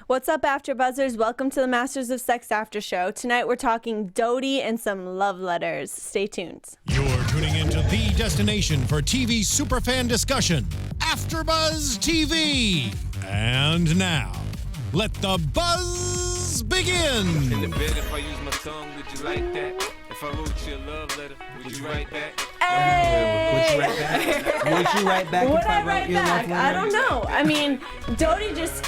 What's up, AfterBuzzers? Welcome to the Masters of Sex After Show. Tonight we're talking Dodie and some love letters. Stay tuned. You're tuning into the destination for TV superfan discussion, AfterBuzz TV. And now, let the buzz begin. In the bed, if I use my tongue, would you like that? If I wrote you a love letter, would you write back? Hey! Would you write back? Would you write back? Would if I wrote write you a love back? letter? I don't know. I mean, Dodie just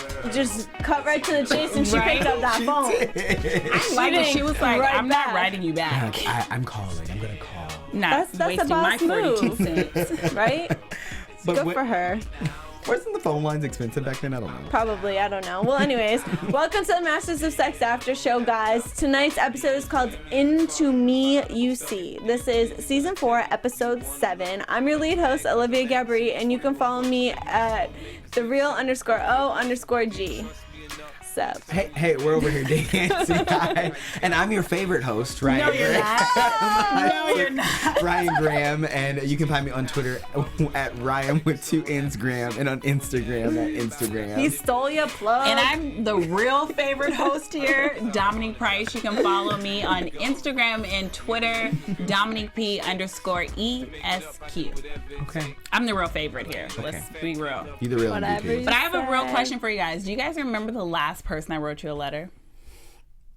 cut right to the chase and she picked up that phone. I like it. She was like, I'm not writing you back. I'm calling. I'm gonna call. Not That's a wasting boss my 42 move. cents. Right? Good for her. Wasn't the phone lines expensive back then? I don't know. Probably, I don't know. Well, anyways, welcome to the Masters of Sex After Show, guys. Tonight's episode is called Into Me You See. This is Season 4, Episode 7. I'm your lead host, Olivia Gabaree, and you can follow me at @thereal_O_G. Sup? Hey, we're over here dancing. Hi. And I'm your favorite host, Ryann No, you're Graham. not. No, you're not. Ryann Graham, and you can find me on Twitter at Ryann with 2 N's Graham, and on Instagram at Instagram. He stole your plug. And I'm the real favorite host here, Domonique Price. You can follow me on Instagram and Twitter, DomoniqueP_ESQ. Okay. I'm the real favorite here. Let's be real. You the real Whatever MVP. you But I have a real say. question for you guys. Do you guys remember the last person I wrote you a letter?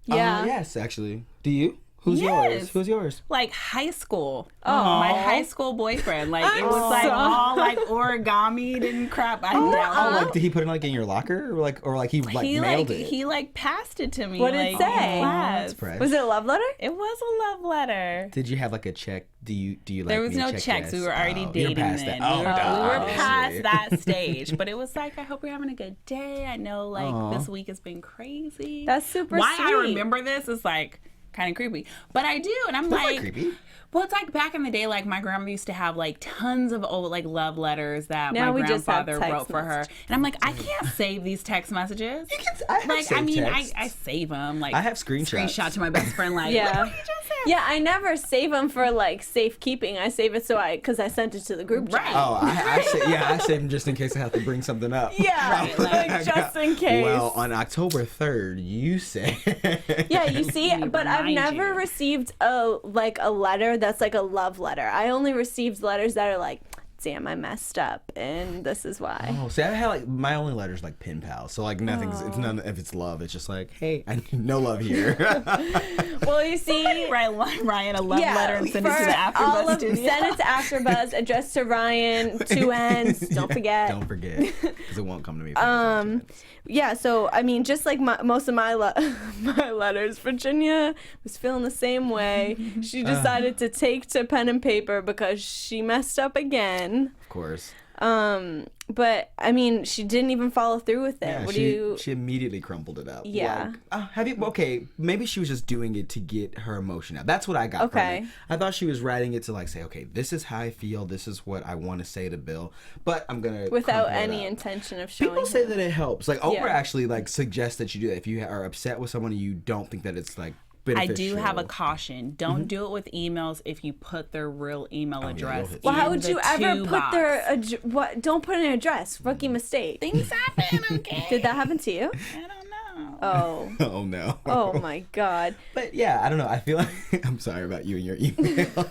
Yeah. Yes, actually. Do you? Who's Yes. yours? Who's yours? Like high school. Oh. My high school boyfriend. Like it was like all like origami and crap. I know. Like, did he put it like in your locker, or like he mailed it? He like passed it to me. What did it like, say? in class. That's fresh. Was it a love letter? It was a love letter. Did you have like a check? Do you like? There was me? no Check checks. yes. We were already You're dating past then. that. We were obviously. past that stage. But it was like, I hope you're having a good day. I know like Aw. this week has been crazy. That's super Why sweet. I remember this is like kind of creepy. But I do, and I'm That's like, not creepy. well, it's like back in the day, like my grandma used to have like tons of old like love letters that Now my we just have grandfather text wrote for her. messages. And I'm like, I can't save these text messages. I have Like, I saved mean, texts. I save them. Like, I have screenshots. Screenshot to my best friend, like, Yeah. look what you just said. Yeah, I never save them for like safekeeping. I save it because I sent it to the group chat. Right. Oh, I save them just in case I have to bring something up. Yeah, like just in case. Well, on October 3rd, you say. Yeah, you see, but I've remind never you. received a letter that's like a love letter. I only received letters that are like, damn, I messed up, and this is why. Oh, see, I had like my only letter's like pen pal, so like nothing's. It's none. If it's love, it's just like, hey, I need no love here. Well, you see, Write Ryan a love letter and send it to for the all AfterBuzz of- studio. Send it to AfterBuzz, addressed to Ryan, 2 N's. Don't forget. Don't forget, because it won't come to me. Yeah, so I mean, just like most of my my letters, Virginia was feeling the same way. She decided to take to pen and paper because she messed up again. Of course. But I mean, she didn't even follow through with it. Yeah, What she, do you? she immediately crumpled it up. Yeah. Like, have you? Okay, maybe she was just doing it to get her emotion out. That's what I got Okay. from it. I thought she was writing it to like say, okay, this is how I feel. This is what I want to say to Bill. But I'm gonna Without crumple it any up. intention of showing. People say that it helps. Like Oprah Yeah. actually like suggests that you do that if you are upset with someone and you don't think that it's like I beneficial. do have a caution. Don't do it with emails if you put their real email address. you'll hit Well, how in would the you ever to put box. their what? Don't put an address. Rookie mistake. Things happen, okay? Did that happen to you? I don't know. Oh. Oh no. Oh my God. But yeah, I don't know. I feel like I'm sorry about you and your email,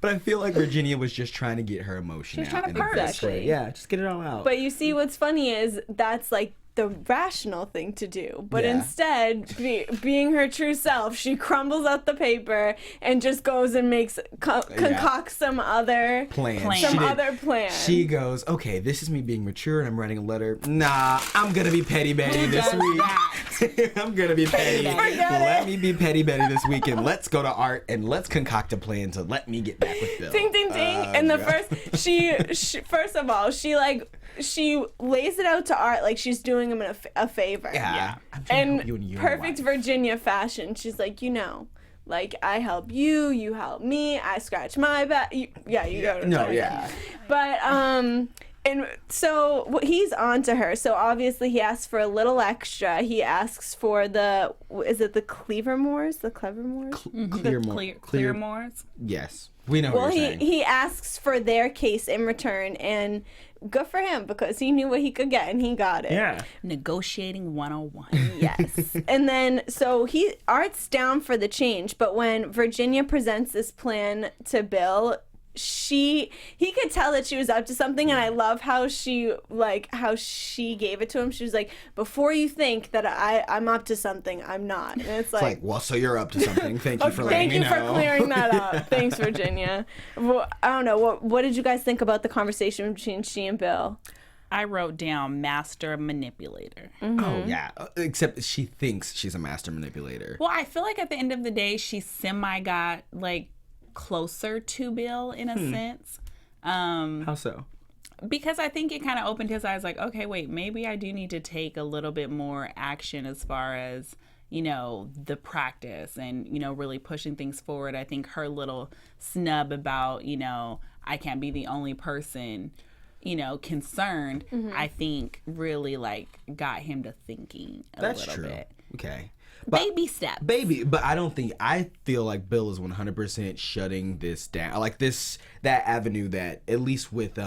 but I feel like Virginia was just trying to get her emotion She was out. trying to in the best purge. way. Yeah, just get it all out. But you see, what's funny is that's like the rational thing to do. But Yeah. instead, being her true self, she crumbles out the paper and just goes and makes concocts some other plan. Plan. She some did. other plan. She goes, okay, this is me being mature and I'm writing a letter. Nah, I'm gonna be Petty Betty this does week. I'm gonna be petty. Betty. Let me be Petty Betty this week and let's go to art and let's concoct a plan to let me get back with Bill. Ding ding ding! And the first, she first of all, she lays it out to Art like she's doing him a favor. Yeah. I'm trying to help you And in your perfect life. Virginia fashion, she's like, like I help you, you help me, I scratch my back. You go. No, yeah. But And so he's on to her. So obviously he asks for a little extra. He asks for is it the Clevermores? The Clevermores? Clearmores? Yes. We know what you're saying. He asks for their case in return, and good for him because he knew what he could get and he got it. Yeah. Negotiating 101. Yes. And then, so Art's down for the change, but when Virginia presents this plan to Bill, he could tell that she was up to something, and I love how she gave it to him. She was like, before you think that I'm up to something, I'm not. And it's like, well, so you're up to something. Thank you for letting me know. Thank you for clearing that up. Thanks, Virginia. Well, I don't know. What did you guys think about the conversation between she and Bill? I wrote down master manipulator. Mm-hmm. Oh, yeah. Except she thinks she's a master manipulator. Well, I feel like at the end of the day, she got, like, closer to Bill in a sense. How so? Because I think it kind of opened his eyes, like, okay, wait, maybe I do need to take a little bit more action as far as, you know, the practice and, you know, really pushing things forward. I think her little snub about, you know, I can't be the only person, you know, concerned, I think really, like, got him to thinking a little bit. Okay. Baby steps. But I feel like Bill is 100% shutting this down. Like that avenue that, at least with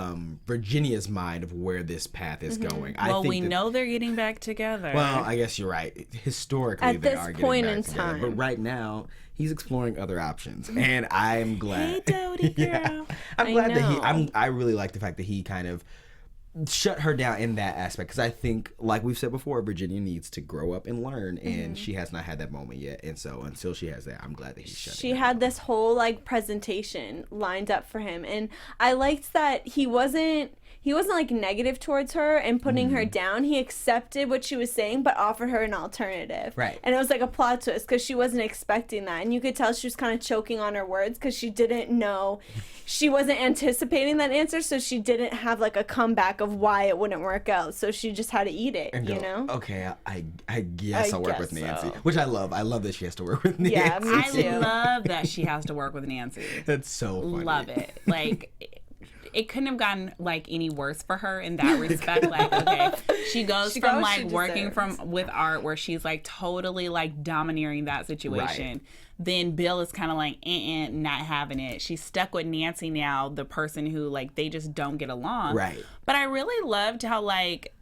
Virginia's mind of where this path is going. Well, we know they're getting back together. Well, I guess you're right. Historically, they are getting back together. But right now, he's exploring other options. And I'm glad. Hey, Dodie girl. I'm glad that I really like the fact that he kind of shut her down in that aspect, because I think, like we've said before, Virginia needs to grow up and learn, and she has not had that moment yet. And so until she has that, I'm glad that he shut She had this whole like presentation lined up for him, and I liked that he wasn't like negative towards her and putting her down. He accepted what she was saying, but offered her an alternative. Right. And it was like a plot twist because she wasn't expecting that. And you could tell she was kind of choking on her words because she didn't know. She wasn't anticipating that answer, so she didn't have like a comeback of why it wouldn't work out. So she just had to eat it, and go, you know? Okay, I guess I'll work with Nancy. So. Which I love. I love that she has to work with Nancy. Yeah, me too. I love that she has to work with Nancy. That's so funny. Love it. Like... It couldn't have gotten like any worse for her in that respect. Like, okay, she goes from like working with Art, where she's like totally like domineering that situation. Right. Then Bill is kind of like not having it. She's stuck with Nancy now, the person who like they just don't get along. Right. But I really loved how like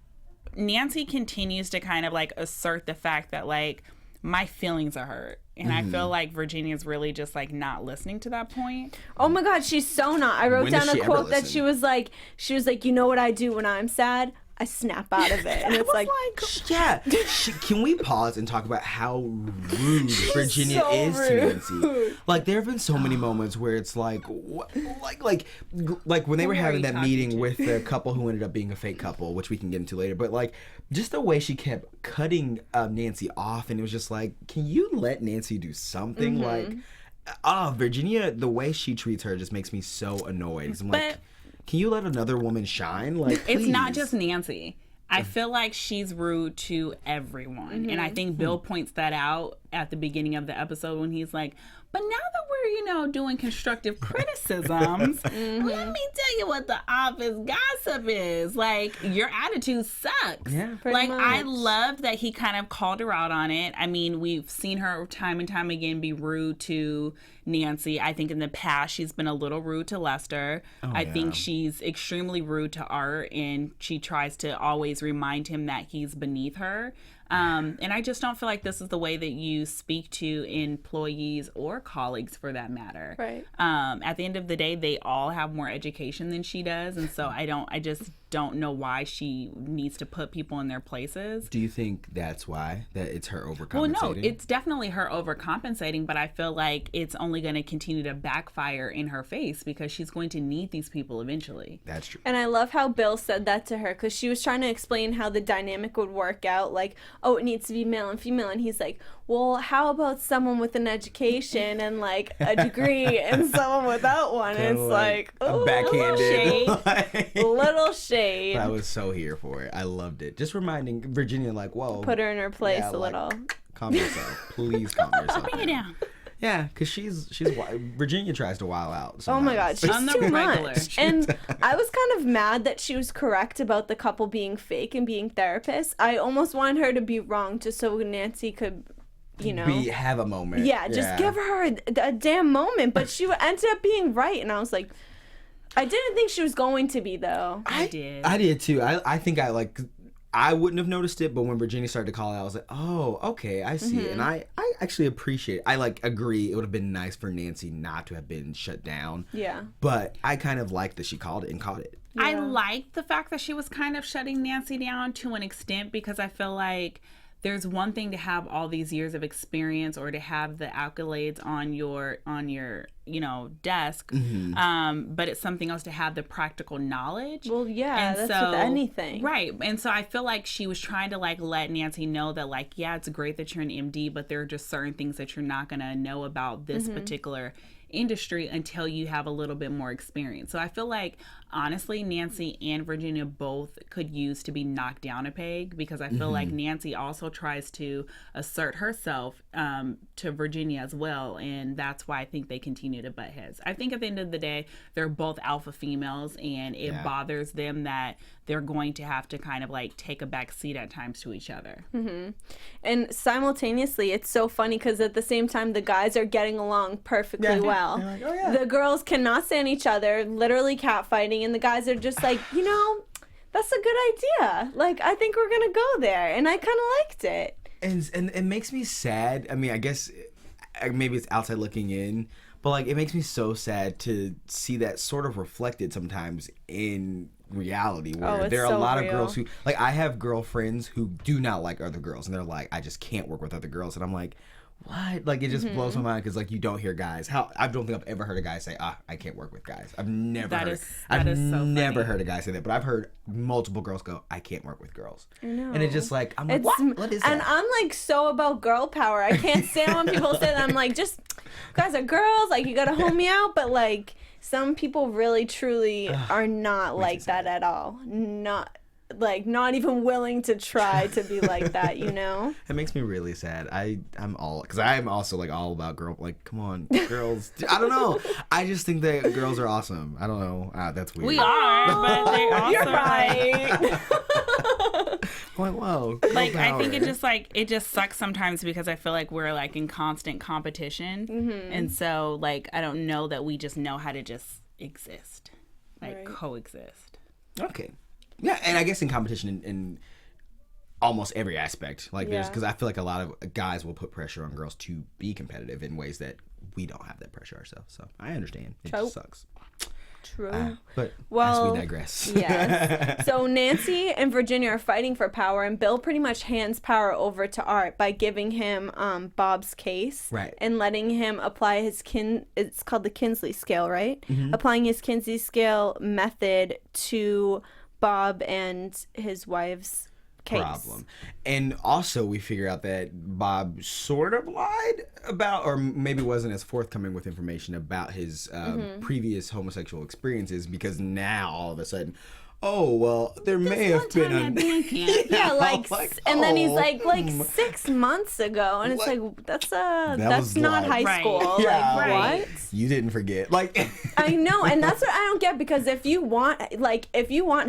Nancy continues to kind of like assert the fact that like my feelings are hurt. And I feel like Virginia's really just like not listening to that point. Oh my God, she's so not. I wrote down a quote that she was like, you know what I do when I'm sad? I snap out of it. And it's like yeah. Can we pause and talk about how rude Virginia is to Nancy? Like, there have been so many moments where it's like when they were having that meeting with the couple who ended up being a fake couple, which we can get into later. But like, just the way she kept cutting Nancy off, and it was just like, can you let Nancy do something? Like, Virginia, the way she treats her just makes me so annoyed. I'm like, can you let another woman shine? Like, please. It's not just Nancy. I feel like she's rude to everyone. And I think Bill points that out at the beginning of the episode when he's like, but now that we're, doing constructive criticisms, let me tell you what the office gossip is. Like, your attitude sucks. Yeah, like, much. I love that he kind of called her out on it. I mean, we've seen her time and time again be rude to Nancy. I think in the past she's been a little rude to Lester. I think she's extremely rude to Art, and she tries to always remind him that he's beneath her. And I just don't feel like this is the way that you speak to employees or colleagues, for that matter. Right. At the end of the day, they all have more education than she does, and so I just don't know why she needs to put people in their places. Do you think that's why? That it's her overcompensating? Well, no, it's definitely her overcompensating, but I feel like it's only going to continue to backfire in her face because she's going to need these people eventually. That's true. And I love how Bill said that to her, because she was trying to explain how the dynamic would work out. Like, oh, it needs to be male and female. And he's like, well, how about someone with an education and like a degree and someone without one? And it's like, a backhanded little shade. But I was so here for it. I loved it. Just reminding Virginia, like, whoa. Put her in her place a little. Calm yourself. Please calm yourself. Bring it down. Yeah, because Virginia tries to wild out. Oh my God, she's On the too regular. much. And I was kind of mad that she was correct about the couple being fake and being therapists. I almost wanted her to be wrong just so Nancy could, have a moment. Yeah, just give her a damn moment. But she ended up being right, and I was like, I didn't think she was going to be though. I did. I did too. I think I wouldn't have noticed it, but when Virginia started to call it, I was like, oh, okay, I see it. And I actually appreciate it. I agree it would have been nice for Nancy not to have been shut down. Yeah. But I kind of like that she called it and caught it. Yeah. I like the fact that she was kind of shutting Nancy down to an extent, because I feel like there's one thing to have all these years of experience or to have the accolades on your desk, but it's something else to have the practical knowledge. Well, yeah, that's with anything. Right. And so I feel like she was trying to let Nancy know that yeah, it's great that you're an MD, but there are just certain things that you're not going to know about this particular industry until you have a little bit more experience. So I feel like honestly Nancy and Virginia both could use to be knocked down a peg, because I feel like Nancy also tries to assert herself to Virginia as well, and that's why I think they continue to butt heads. I think at the end of the day they're both alpha females, and it bothers them that they're going to have to kind of take a back seat at times to each other. And simultaneously it's so funny because at the same time the guys are getting along perfectly well. Like, oh, yeah. The girls cannot stand each other, literally catfighting, and the guys are just like, that's a good idea. I think we're gonna go there, and I kind of liked it. And it makes me sad. I mean, I guess maybe it's outside looking in, but it makes me so sad to see that sort of reflected sometimes in reality, where there are a lot of girls who I have girlfriends who do not like other girls, and they're like, I just can't work with other girls, and I'm like, what? It just blows my mind, because you don't hear guys. I don't think I've ever heard a guy say, I can't work with guys. I've never heard a guy say that, but I've heard multiple girls go, I can't work with girls. I know. And it's just I'm like, what is that? And I'm so about girl power. I can't stand when people say that. I'm like, just guys are girls. You gotta hold me out. But some people really truly are not like that at all. Not even willing to try to be like that, It makes me really sad. I'm also all about girl. Come on, girls. I don't know. I just think that girls are awesome. I don't know. That's weird. We are, but they also you're right. Whoa. I think it just sucks sometimes, because I feel like we're in constant competition, and so I don't know that we just know how to just exist, coexist. Okay. Yeah, and I guess in competition in almost every aspect, because I feel like a lot of guys will put pressure on girls to be competitive in ways that we don't have that pressure ourselves. So I understand. It just sucks. True. But as we digress. Yes. So Nancy and Virginia are fighting for power, and Bill pretty much hands power over to Art by giving him Bob's case, and letting him apply his it's called the Kinsey scale, right? Applying his Kinsey scale method to Bob and his wife's case. Problem. And also we figure out that Bob sort of lied about, or maybe wasn't as forthcoming with information about his previous homosexual experiences, because now all of a sudden, there may have been and then he's like 6 months ago, and it's that's not high school. Right. What? You didn't forget. I know, and that's what I don't get, because if you want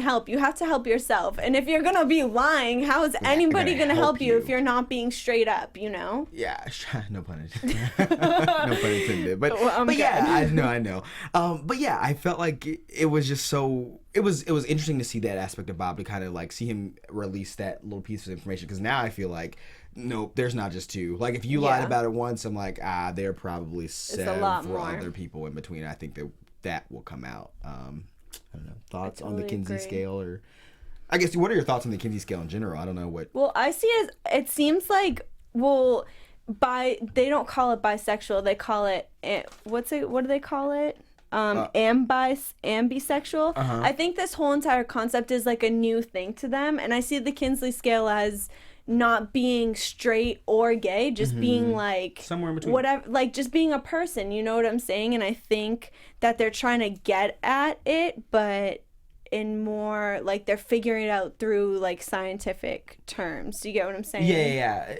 help, you have to help yourself. And if you're gonna be lying, how is anybody gonna help you if you're not being straight up? Yeah, no pun intended. No pun intended. But yeah, I know. But yeah, I felt like it was just so. It was interesting to see that aspect of Bob, to kind of see him release that little piece of information, because now I feel like, nope, there's not just two. If you lied about it once, I'm like, there are probably several other people in between. I think that will come out. I don't know. Thoughts on the Kinsey scale, or I guess, what are your thoughts on the Kinsey scale in general? I don't know what. Well, I see it seems like, they don't call it bisexual. They call it, what do they call it? Ambisexual. I think this whole entire concept is a new thing to them, and I see the Kinsey scale as not being straight or gay, just being somewhere in between, whatever, just being a person, you know what I'm saying? And I think that they're trying to get at it, but in more they're figuring it out through scientific terms. Do you get what I'm saying? Yeah.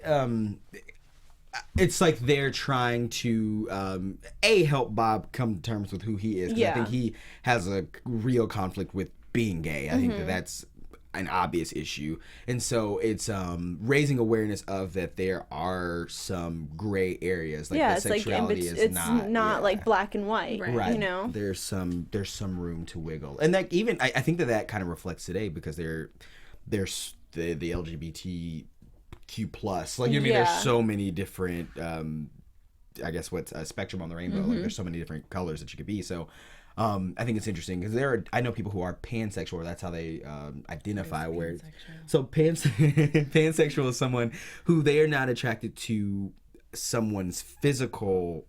it's like they're trying to help Bob come to terms with who he is. 'Cause I think he has a real conflict with being gay. I think that's an obvious issue, and so it's raising awareness of that there are some gray areas, like the it's sexuality like is not like black and white, right. You know, there's some room to wiggle, and that even I think that kind of reflects today because there's the LGBTQ plus, like you know what I mean, there's so many different I guess what's a spectrum on the rainbow, like there's so many different colors that you could be. So I think it's interesting because I know people who are pansexual, or that's how they identify. Where so pansexual is someone who they are not attracted to someone's physical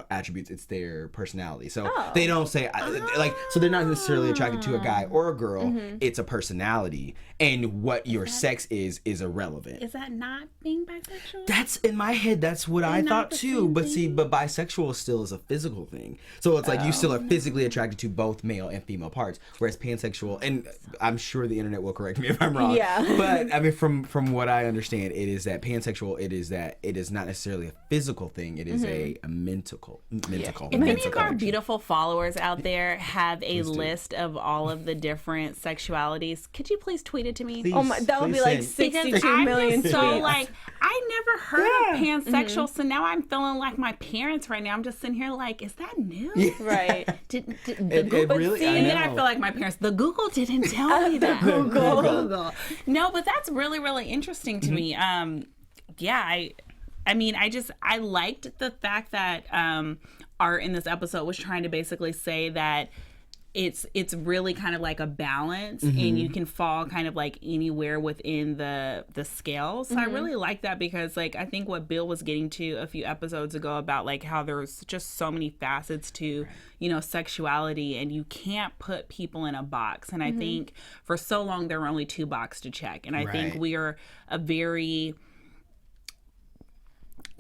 attributes, it's their personality. So they don't say like, so they're not necessarily attracted to a guy or a girl. It's a personality, and what your sex is irrelevant. Is that not being bisexual? That's in my head. That's what I thought too. But see, but bisexual still is a physical thing. So it's like you still are physically attracted to both male and female parts. Whereas pansexual, and I'm sure the internet will correct me if I'm wrong. Yeah. But I mean, from what I understand, it is that pansexual. It is not necessarily a physical thing. It is a mental. If any of our beautiful followers out there have a list of all of the different sexualities, could you please tweet it to me? Please, oh my, that would be like 62 million just so tweets. like, I never heard of pansexual, so now I'm feeling like my parents right now. I'm just sitting here like, is that new? Right. Did the It Google really, see? And then I feel like my parents, the Google didn't tell me that. Google. No, but that's really, really interesting to me. I mean, I liked the fact that Art in this episode was trying to basically say that it's really kind of like a balance, and you can fall kind of like anywhere within the scale. So I really like that because like I think what Bill was getting to a few episodes ago about like how there's just so many facets to you know sexuality, and you can't put people in a box. And I think for so long there were only two boxes to check, and I think we are a very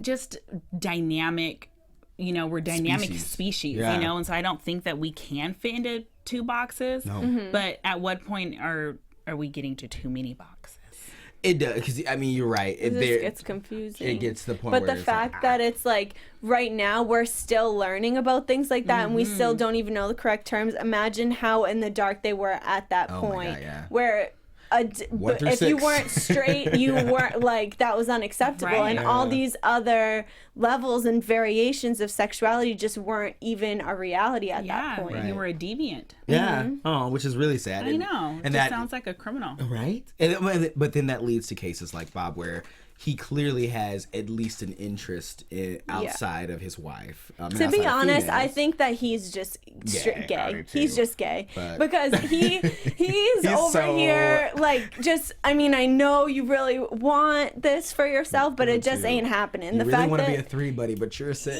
just dynamic, you know, we're dynamic species, you know, and so I don't think that we can fit into two boxes. No. But at what point are we getting to too many boxes? It does, because I mean, you're right. It gets confusing. It gets to the point but where the fact that it's like right now we're still learning about things like that, and we still don't even know the correct terms. Imagine how in the dark they were at that point, where if you weren't straight, you weren't like that was unacceptable, and all these other levels and variations of sexuality just weren't even a reality at that point. You were a deviant. Oh, which is really sad. I know. And that sounds like a criminal, right? But then that leads to cases like Bob, where he clearly has at least an interest outside of his wife. To be honest, I think that he's just gay. He's just gay because he's over here like just. I mean, I know you really want this for yourself, but it just ain't happening. You the really fact want to that be a 3, buddy, but you're a 6.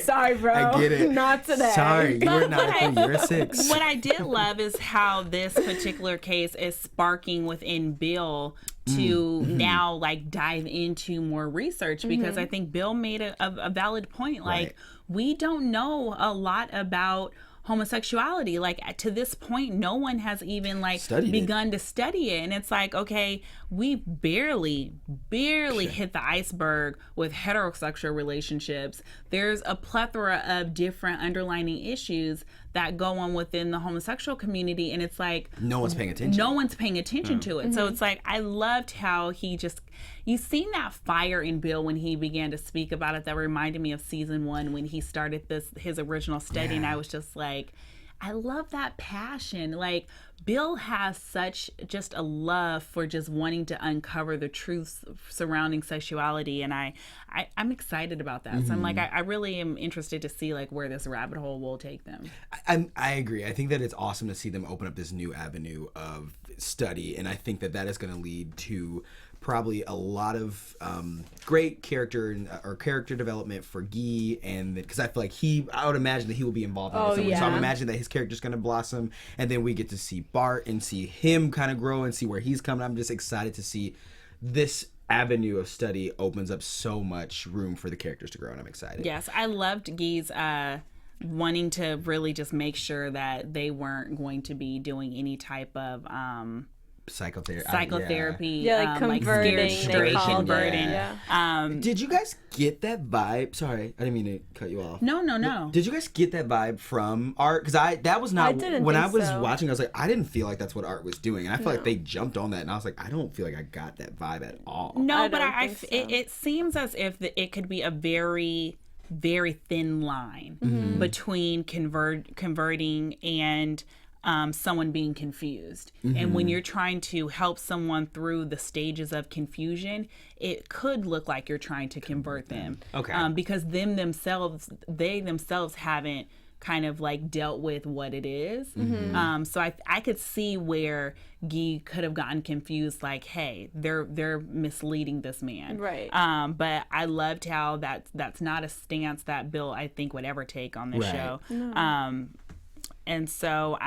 Sorry, bro. I get it. Not today. Sorry, you're not a 3. You're a 6. What I did love is how this particular case is sparking within Bill to now like dive into more research, because I think Bill made a valid point. Like we don't know a lot about homosexuality. Like to this point, no one has even like begun to study it. And it's like, okay, we barely hit the iceberg with heterosexual relationships. There's a plethora of different underlying issues that go on within the homosexual community, and it's like no one's paying attention to it. So it's like I loved how you seen that fire in Bill when he began to speak about it. That reminded me of season 1 when he started his original study, and I was just like, I love that passion. Like Bill has such just a love for just wanting to uncover the truths surrounding sexuality, and I'm excited about that. So I'm like, I really am interested to see like where this rabbit hole will take them. I agree. I think that it's awesome to see them open up this new avenue of study, and I think that is going to lead to probably a lot of great character development for Guy, and because I feel like I would imagine that he will be involved in this. So I'm imagining that his character's going to blossom, and then we get to see Bart and see him kind of grow and see where he's coming. I'm just excited to see this avenue of study opens up so much room for the characters to grow, and I'm excited. Yes, I loved Guy's wanting to really just make sure that they weren't going to be doing any type of psychotherapy. Yeah, like converting. Straight converting. Yeah. Did you guys get that vibe? Sorry, I didn't mean to cut you off. No. Did you guys get that vibe from art? Because that was not when I was watching. I was like, I didn't feel like that's what art was doing, and I feel like they jumped on that, and I was like, I don't feel like I got that vibe at all. No, but it seems as if it could be a very, very thin line between converting and someone being confused. And when you're trying to help someone through the stages of confusion, it could look like you're trying to convert them. Okay. Because they themselves haven't kind of like dealt with what it is. So I could see where Guy could have gotten confused, like, hey, they're misleading this man. Right. But I loved how that's not a stance that Bill, I think, would ever take on this show. No. And so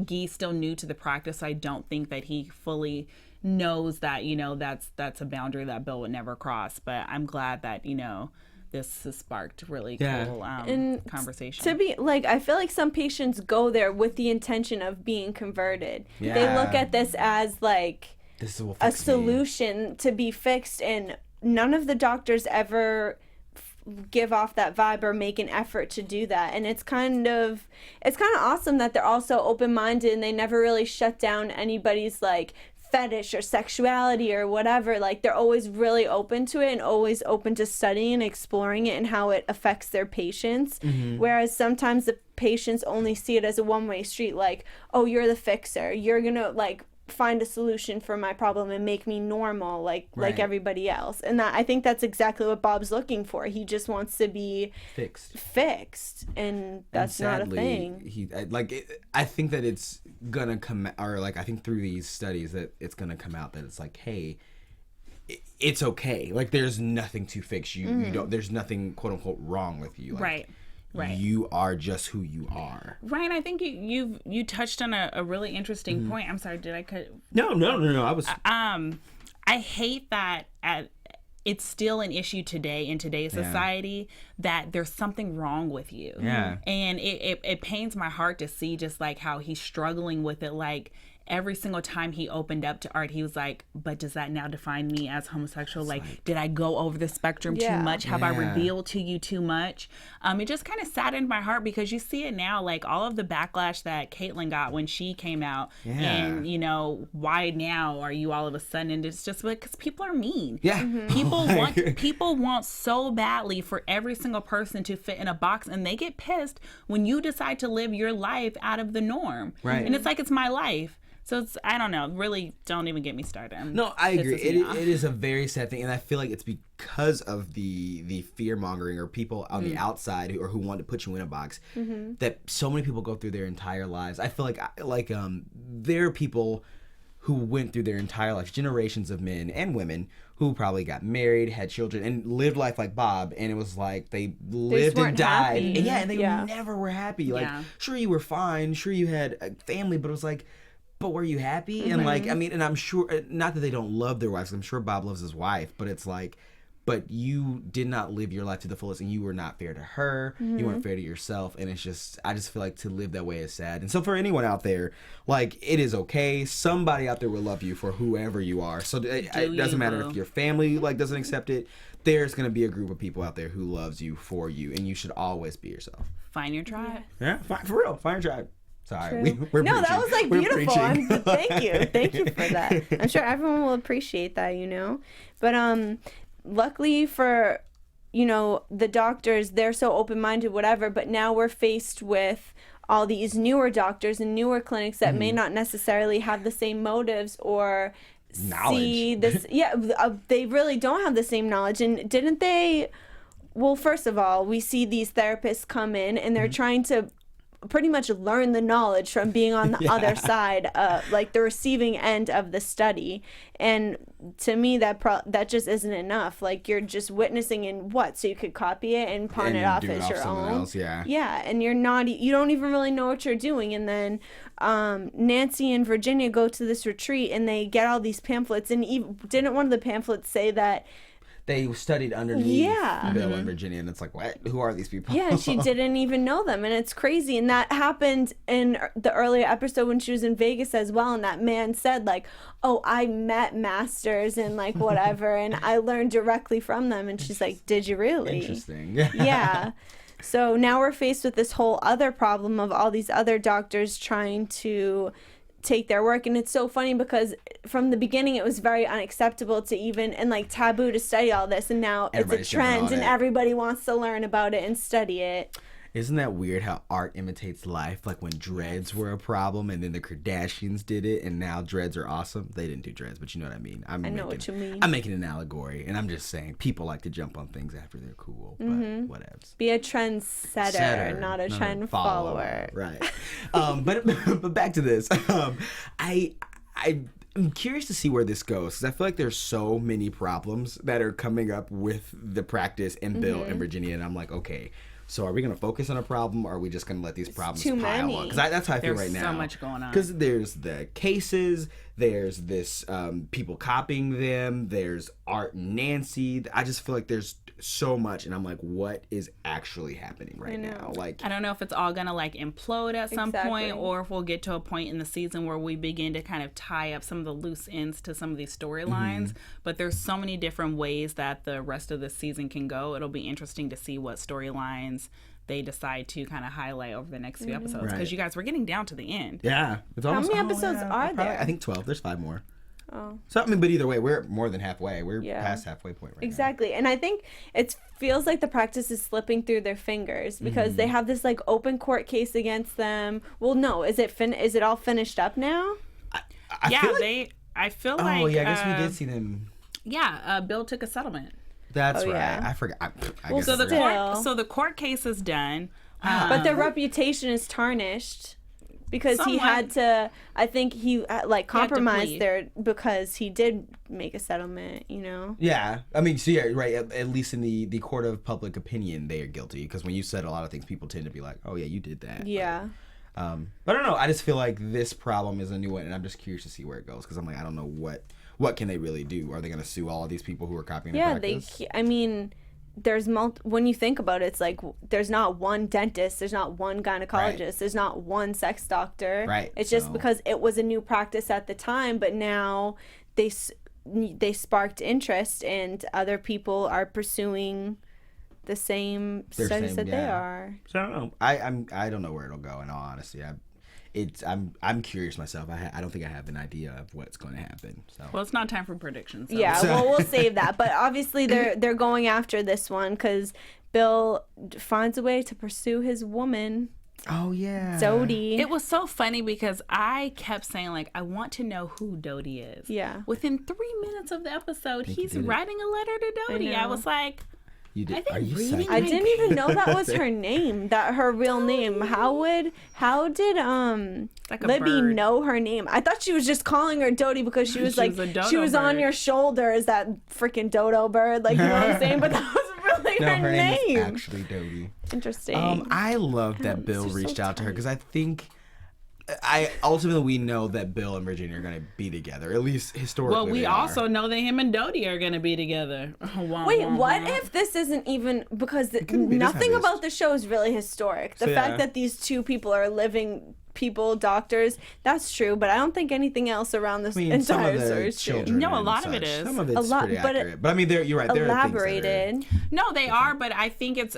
Guy's still new to the practice, so I don't think that he fully knows that, that's a boundary that Bill would never cross. But I'm glad that, this has sparked really cool conversation. To be like, I feel like some patients go there with the intention of being converted. Yeah. They look at this as like This will a fix solution to be fixed, and none of the doctors ever give off that vibe or make an effort to do that. And it's kind of awesome that they're also open-minded and they never really shut down anybody's like fetish or sexuality or whatever. Like, they're always really open to it and always open to studying and exploring it and how it affects their patients. Whereas sometimes the patients only see it as a one-way street, like, oh, you're the fixer, you're gonna like find a solution for my problem and make me normal like everybody else. And that, I think that's exactly what Bob's looking for. He just wants to be fixed, and that's sadly, not a thing. I think that it's gonna come, or like I think through these studies that it's gonna come out that it's like, hey, it's okay. Like, there's nothing to fix you. You don't. There's nothing quote unquote wrong with you. Like, Right. You are just who you are. Ryan, I think you touched on a really interesting point. I'm sorry, did I cut? No. I was. I hate that it's still an issue today in today's society that there's something wrong with you. Yeah. And it pains my heart to see just like how he's struggling with it. Like, every single time he opened up to art, he was like, but does that now define me as homosexual? Like, did I go over the spectrum too much? Have I revealed to you too much? It just kind of saddened my heart because you see it now, like all of the backlash that Caitlyn got when she came out. And, why now are you all of a sudden? And it's just because people are mean. Yeah. People want so badly for every single person to fit in a box, and they get pissed when you decide to live your life out of the norm. Right. And it's like, it's my life. So it's, I don't know, really don't even get me started. No, I agree. It is a very sad thing, and I feel like it's because of the fear mongering or people on the outside who want to put you in a box that so many people go through their entire lives. I feel like there are people who went through their entire life, generations of men and women who probably got married, had children, and lived life like Bob, and it was like they lived and died. And they never were happy. Like, sure, you were fine, sure you had a family, but it was like, but were you happy? And like, I mean, and I'm sure, not that they don't love their wives, I'm sure Bob loves his wife, but it's like, but you did not live your life to the fullest, and you were not fair to her, you weren't fair to yourself, and it's just, I just feel like to live that way is sad. And so for anyone out there, like, it is okay. Somebody out there will love you for whoever you are. So it doesn't matter if your family, like, doesn't accept it. There's going to be a group of people out there who loves you for you, and you should always be yourself. Find your tribe. Yeah, for real. Find your tribe. Sorry, we're no, that was like beautiful. Thank you for that. I'm sure everyone will appreciate that, But luckily for the doctors, they're so open-minded, whatever. But now we're faced with all these newer doctors and newer clinics that may not necessarily have the same motives or knowledge. See this. They really don't have the same knowledge. And didn't they? Well, first of all, we see these therapists come in and they're trying to pretty much learn the knowledge from being on the other side, like the receiving end of the study. And to me, that just isn't enough. Like, you're just witnessing in so you could copy it and pawn it off as your own. And you don't even really know what you're doing. And then Nancy and Virginia go to this retreat and they get all these pamphlets. And didn't one of the pamphlets say that they studied underneath Bill and Virginia, and it's like, what? Who are these people? Yeah, she didn't even know them, and it's crazy. And that happened in the earlier episode when she was in Vegas as well, and that man said, like, oh, I met masters and, like, whatever, and I learned directly from them. And she's like, did you really? Interesting. Yeah. So now we're faced with this whole other problem of all these other doctors trying to take their work. And it's so funny because from the beginning it was very unacceptable to even, and like taboo to study all this, and now Everybody's it's a trend and everybody wants to learn about it and study it. Isn't that weird how art imitates life? Like when dreads were a problem and then the Kardashians did it and now dreads are awesome. They didn't do dreads, but you know what I mean. I know what you mean. I'm making an allegory, and I'm just saying people like to jump on things after they're cool, but whatevs. Be a trendsetter, not a trend follower. Right. But back to this. I'm curious to see where this goes, because I feel like there's so many problems that are coming up with the practice and Bill and Virginia, and I'm like, okay, so are we going to focus on a problem, or are we just going to let these problems pile on? Because that's how I feel right now. There's so much going on. Because there's the cases, there's this people copying them, there's Art and Nancy. I just feel like there's so much, and I'm like, what is actually happening right now? Like, I don't know if it's all gonna like implode at some point, or if we'll get to a point in the season where we begin to kind of tie up some of the loose ends to some of these storylines. But there's so many different ways that the rest of the season can go. It'll be interesting to see what storylines they decide to kind of highlight over the next few episodes, because you guys, we're getting down to the end. Yeah, it's almost, how many episodes are there? I think 12. There's 5 more. Oh. So, I mean, but either way, we're more than halfway. We're past halfway point right now. Exactly. And I think it feels like the practice is slipping through their fingers, because they have this like open court case against them. Well, no, is it all finished up now? I feel like oh yeah, I guess we did see them. Yeah, Bill took a settlement. That's right. Yeah. I forgot. I Well, guess So the court case is done. But their reputation is tarnished. Because he had to, I think he like compromised there because he did make a settlement, you know? Yeah. I mean, so yeah, right. At least in the court of public opinion, they are guilty. Because when you said a lot of things, people tend to be like, oh yeah, you did that. Yeah. But I don't know. I just feel like this problem is a new one, and I'm just curious to see where it goes. Because I'm like, I don't know what can they really do? Are they going to sue all of these people who are copying the practice? I mean, there's when you think about it, it's like there's not one dentist, there's not one gynecologist, there's not one sex doctor. Right. It's just because it was a new practice at the time, but now they sparked interest, and other people are pursuing the same studies that they are. So I don't know. I don't know where it'll go. In all honesty, I'm curious myself. I don't think I have an idea of what's going to happen. So. Well, it's not time for predictions. So. Yeah, well, we'll save that. But obviously, they're going after this one because Bill finds a way to pursue his woman. Oh yeah, Dodie. It was so funny because I kept saying, like, I want to know who Dodie is. Yeah. Within 3 minutes of the episod, he's writing a letter to Dodie. I was like, you did. Are you reading? I didn't even know that was her name. That her real name. How did like Libby know her name? I thought she was just calling her Dodie because she was like she was on your shoulders, that freaking dodo bird. Like, you know what I'm saying? But that was really her name. Is actually Dodie. Interesting. I love that Bill reached out to her because I think. Ultimately we know that Bill and Virginia are going to be together, at least historically. Well, we also know that him and Dodie are going to be together. Wait, what if this isn't even, because nothing about the show is really historic. The fact that these two people are living people, doctors, that's true, but I don't think anything else around this entire story is true. No, a lot of it is. Some of it's pretty accurate. But I mean, you're right. There elaborated. Are things that no, they are, but I think it's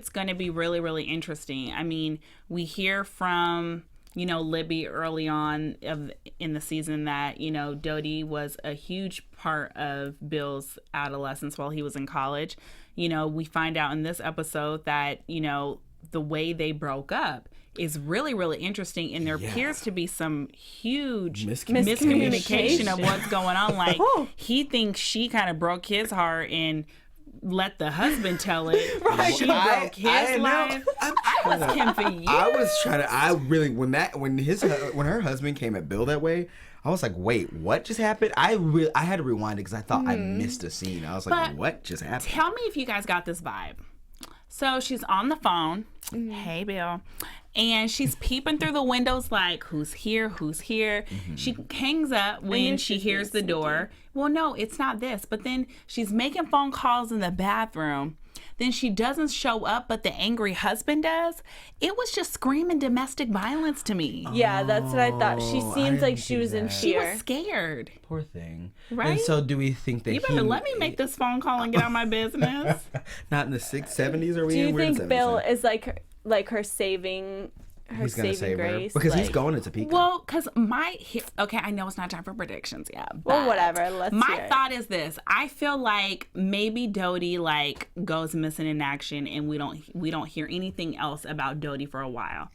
going to be really, really interesting. I mean, we hear from Libby early on in the season that, Dodie was a huge part of Bill's adolescence while he was in college. We find out in this episode that, the way they broke up is really, really interesting. And there appears to be some huge miscommunication of what's going on. Like, he thinks she kind of broke his heart and let the husband tell it. Right. She broke his life. I was confused. I was trying to. When her husband came at Bill that way, I was like, wait, what just happened? I had to rewind it because I thought I missed a scene. I was like, what just happened? Tell me if you guys got this vibe. So she's on the phone. Hey, Bill. And she's peeping through the windows like, who's here? Who's here? She hangs up when she hears the door. Well, no, it's not this. But then she's making phone calls in the bathroom. Then she doesn't show up, but the angry husband does. It was just screaming domestic violence to me. Yeah, that's what I thought. She seemed like she was in She fear. was scared. Poor thing. Right? And so do we think that You better let me make this phone call and get out my business. Not in the 70s, are we? Do you We're in think 70s. Bill is like her saving He's gonna save grace? her because he's Like- going to Topeka. Well, because okay, I know it's not time for predictions yet. Well, but whatever. Let's hear my it. thought is this: I feel like maybe Dodie like goes missing in action, and we don't hear anything else about Dodie for a while.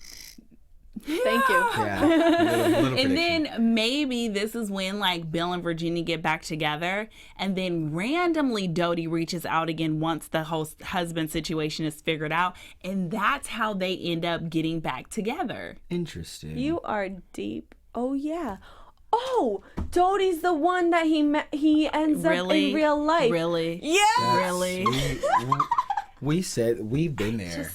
Thank you. Yeah. Little And prediction. then maybe this is when like Bill and Virginia get back together, and then randomly Dodie reaches out again once the whole husband situation is figured out, and that's how they end up getting back together. Interesting. You are deep. Oh yeah. Oh, Dodie's the one that he ends up in real life. Really? Yeah. Really? We said we've been there.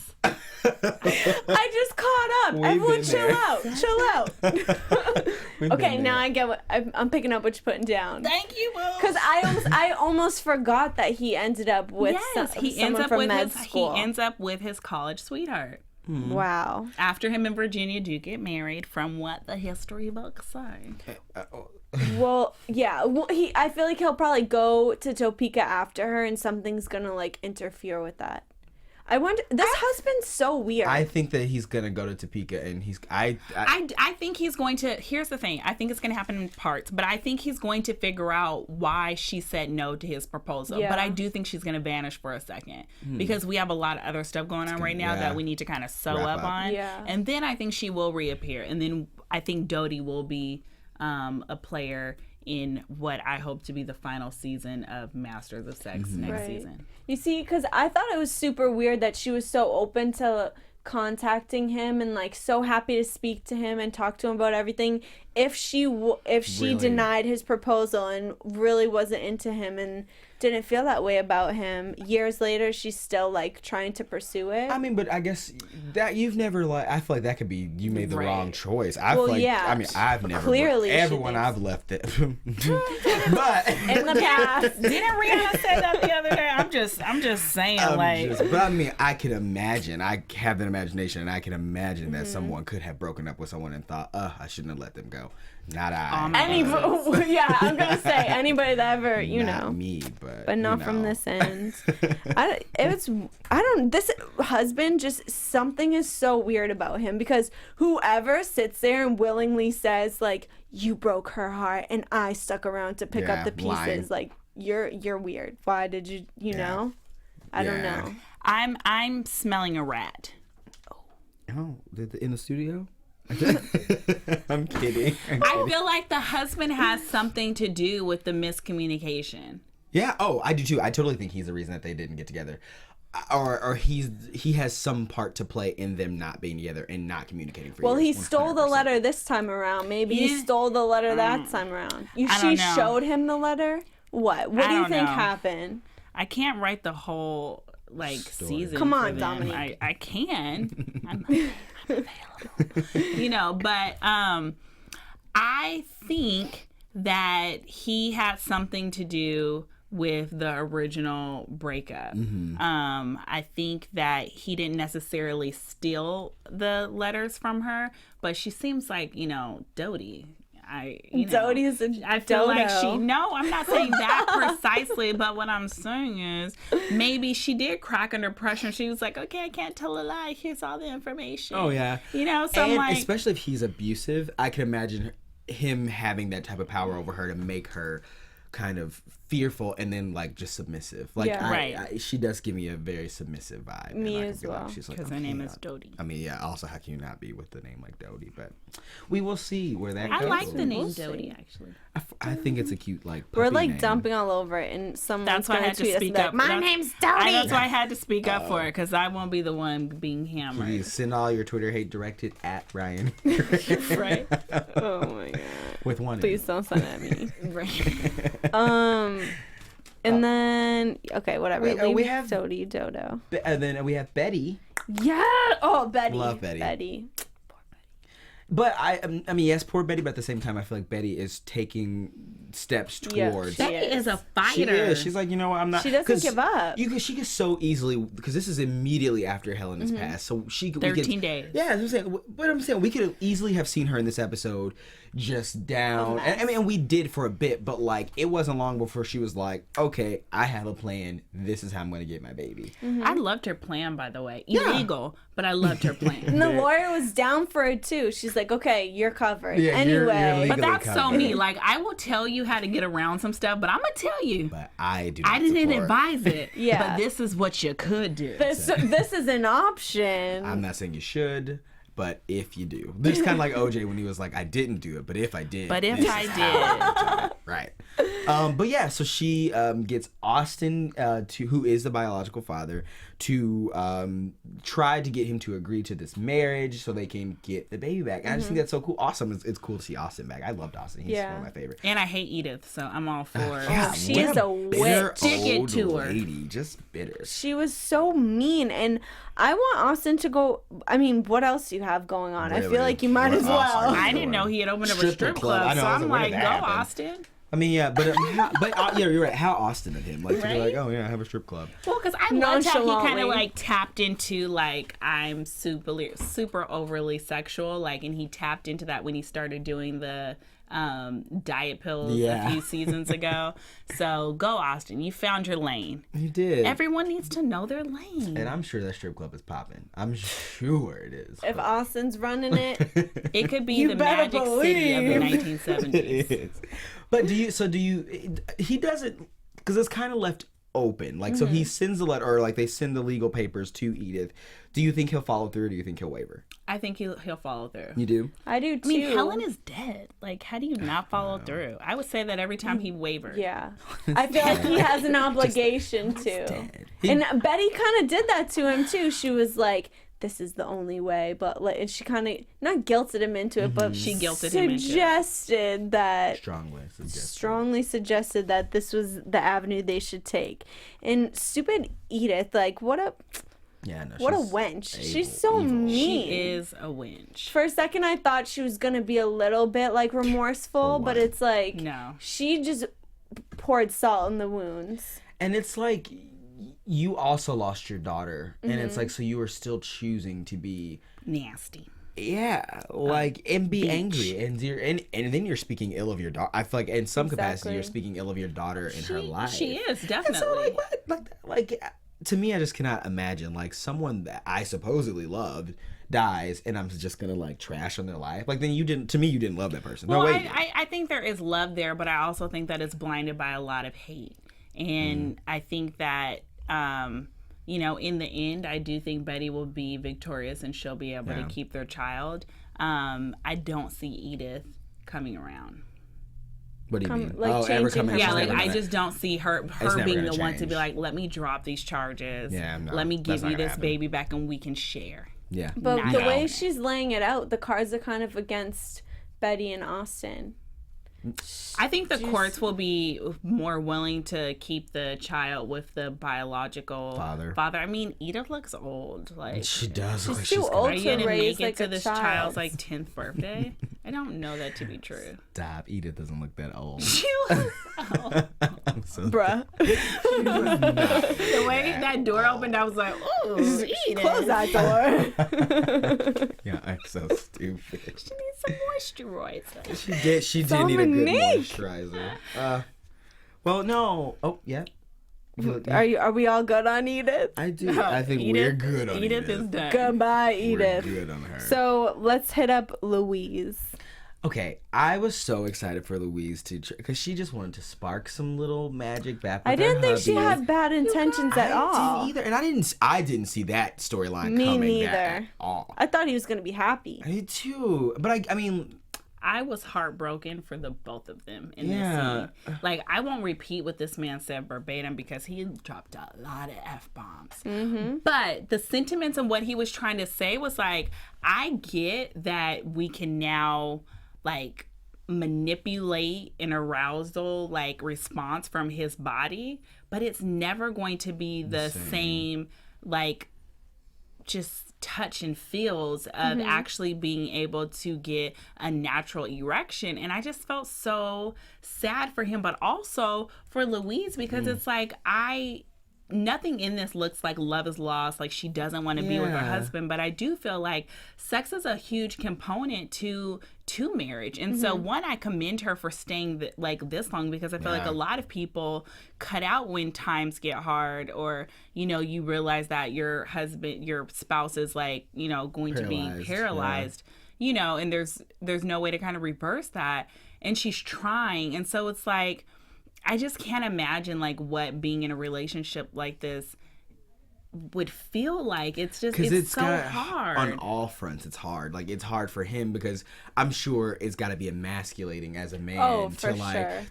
I just caught up. We've Everyone been chill there. out. Chill out. We've Okay, been now there. I get what I'm picking up what you're putting down. Thank you, Will. Because I almost forgot that he ended up with he ends someone up from with med his school. he ends up with his college sweetheart. Wow. After him and Virginia do get married, from what the history books say. Well, yeah. Well, I feel like he'll probably go to Topeka after her, and something's gonna like interfere with that. I wonder. This husband's so weird. I think that he's gonna go to Topeka, and I think he's going to. Here's the thing. I think it's going to happen in parts, but I think he's going to figure out why she said no to his proposal. Yeah. But I do think she's going to vanish for a second because we have a lot of other stuff going on right now yeah. that we need to kind of sew Wrap up up. on. Yeah. And then I think she will reappear, and then I think Dodie will be a player in what I hope to be the final season of Masters of Sex next Right. season. You see, because I thought it was super weird that she was so open to contacting him and like so happy to speak to him and talk to him about everything. If she Really? denied his proposal and really wasn't into him and didn't feel that way about him, years later she's still like trying to pursue it. I mean, but I guess that you've never like. I feel like that could be you made the Right. wrong choice. I Well, feel like, yeah. I mean, I've never. Clearly, she everyone thinks- I've left it. But in the past. Didn't Rihanna say that the other day? I'm just saying, but I mean, I can imagine. I have that imagination, and I can imagine that someone could have broken up with someone and thought, I shouldn't have let them go. Not I. Yeah, I'm gonna say anybody that ever, Not know. me, But not from this end. This husband, just something is so weird about him, because whoever sits there and willingly says like, you broke her heart and I stuck around to pick Yeah, up the pieces, lying. like you're weird. Why did you know? I don't Yeah. know. I'm smelling a rat. Oh, in the studio? I'm kidding. I feel like the husband has something to do with the miscommunication. Yeah. Oh, I do too. I totally think he's the reason that they didn't get together, or he has some part to play in them not being together and not communicating for Well, years. he stole the 100%. letter this time around. Maybe he Yeah. stole the letter that time around. I She don't know. showed him the letter. What do I you don't think know. happened? I can't write the whole season. Come for on, them. Domonique. I can. I'm available. But I think that he had something to do with the original breakup. I think that he didn't necessarily steal the letters from her, but she seems like, Dodie. Dodie's a I feel like dodo. no, I'm not saying that precisely, but what I'm saying is maybe she did crack under pressure. She was like, okay, I can't tell a lie. Here's all the information. Oh yeah. So And I'm like, especially if he's abusive, I can imagine him having that type of power over her to make her kind of fearful and then like just submissive. Like Yeah. Right. she does give me a very submissive vibe. Me and I can as feel like well. she's like, because her okay, name yeah. is Dodie. I mean, yeah. Also, how can you not be with the name like Dodie? But we will see where that I goes. like the name We'll see. Dodie, actually. I think it's a cute like. We're puppy like name. dumping all over it, and someone's That's why I gonna had to tweet us and speak be like, up. my That's- name's Dodie. That's why I had to speak up for it, because I won't be the one being hammered. Please send all your Twitter hate directed at Ryan Right? Oh my god! with one. Please don't send at me. Right. And then okay, whatever. We Leave have- Dodie Dodo. And then we have Betty. Yeah. Oh, Betty. Love Betty. Betty. But I mean, yes, poor Betty, but at the same time, I feel like Betty is taking steps Yeah, towards. Betty is a fighter. She is. She's like, you know what? I'm not. She doesn't give up. She gets so easily, because this is immediately after Helen has passed. So she 13 days. Yeah, I'm saying we could easily have seen her in this episode just down. And we did for a bit, but like it wasn't long before she was like, okay, I have a plan. This is how I'm going to get my baby. I loved her plan, by the way. Illegal, but I loved her plan. And the lawyer was down for it too. She's like, okay, you're covered. Yeah, you're anyway. legally But that's so covered. me. Like, I will tell you how to get around some stuff, but I'm going to tell you. But I do. Not I didn't support. advise it. Yeah. But this is what you could do. This is an option. I'm not saying you should, but if you do, there's kind of like OJ when he was like, I didn't do it, but if I did, But if this I is how did. right. But yeah, so she gets Austin, who is the biological father, to try to get him to agree to this marriage so they can get the baby back. And I just think that's so cool. Awesome. It's cool to see Austin back. I loved Austin. He's one of my favorites. And I hate Edith, so I'm all for she is a witch. Stick it old to her. lady, just bitter. She was so mean, and I want Austin to go. I mean, what else do you have going on? I feel Really? like you might What as else well. are you I didn't know he had opened up a strip club, I know, so I was I'm like, when like, did go, that happen? Austin. I mean, yeah, but yeah, you're right. How Austin of him, like to be like, oh yeah, I have a strip club. Well, because I loved how he kind Nonchalantly. of like tapped into like I'm super overly sexual, like, and he tapped into that when he started doing the diet pills a few seasons ago. So go, Austin, you found your lane. He did. Everyone needs to know their lane. And I'm sure that strip club is popping. I'm sure it is. If Austin's running it, It could be You the better Magic City of the believe. 1970s. It is. But he doesn't, because it's kind of left open. Like, so he sends the letter, or like they send the legal papers to Edith. Do you think he'll follow through, or do you think he'll waver? I think he'll follow through. You do? I do too. I mean, Helen is dead. Like, how do you not follow through? I would say that every time he wavered. Yeah, I feel like he has an obligation to. And Betty kind of did that to him too. She was like, "This is the only way," but like, and she kind of not guilted him into it, but She guilted him into it. suggested that. Strongly suggested that this was the avenue they should take. And stupid Edith, like, what a wench. She's so mean. She is a wench. For a second, I thought she was gonna be a little bit like remorseful, but it's like No. she just poured salt in the wounds. And it's like, you also lost your daughter, and it's like, so you are still choosing to be Nasty. and be angry, and then you're speaking ill of your daughter. I feel like in some capacity Exactly. you're speaking ill of your daughter in her life. She is, And definitely. so like what? Like to me, I just cannot imagine like someone that I supposedly loved dies, and I'm just gonna like trash on their life. Like, then you didn't love that person. Well, No way. I think there is love there, but I also think that it's blinded by a lot of hate. And I think that, in the end, I do think Betty will be victorious and she'll be able to keep their child. I don't see Edith coming around. What do you mean? like, ever changing come her in? Yeah, She's like never I just don't see her never being gonna the one to change. be like, let me drop these charges. Yeah, no, let me that's give not you gonna this happen. baby back and we can share. Yeah. But Not the at way all. she's laying it out, the cards are kind of against Betty and Austin. I think the courts will be more willing to keep the child with the biological Father. I mean, Edith looks old. Like, She does. Like She's too old are you to gonna raise make it like to a this child. child's like 10th birthday? I don't know that to be true. Stop. Edith doesn't look that old. She looks old. I'm so Bruh. The way that door opened, I was like, ooh, Edith. Close that door. Yeah, I'm so stupid. She needs some moisturizer. She did need a good Domonique. moisturizer. Well, no. Oh, yeah. Are we all good on Edith? I do. I think we're good on Edith. Edith is done. Goodbye, We're Edith. good on her. So let's hit up Louise. Okay, I was so excited for Louise because she just wanted to spark some little magic back with I didn't her think she hubby. had bad intentions at I all. didn't either, and I didn't see that storyline Me coming neither. back at all. I thought he was gonna be happy. I did too, but I mean, I was heartbroken for the both of them in Yeah. this scene. Like, I won't repeat what this man said verbatim because he dropped a lot of F-bombs. Mm-hmm. But the sentiments and what he was trying to say was like, I get that we can now, like, manipulate an arousal, like, response from his body, but it's never going to be the same like, just touch and feels of actually being able to get a natural erection. And I just felt so sad for him, but also for Louise, because it's like, nothing in this looks like love is lost, like she doesn't want to be with her husband, but I do feel like sex is a huge component to marriage. And so one, I commend her for staying like this long, because I feel like a lot of people cut out when times get hard, or you realize that your spouse is like going to be paralyzed, and there's no way to kind of reverse that, and she's trying. And so it's like, I just can't imagine like what being in a relationship like this would feel like. It's just, it's so hard. On all fronts, it's hard. Like, it's hard for him, because I'm sure it's got to be emasculating as a man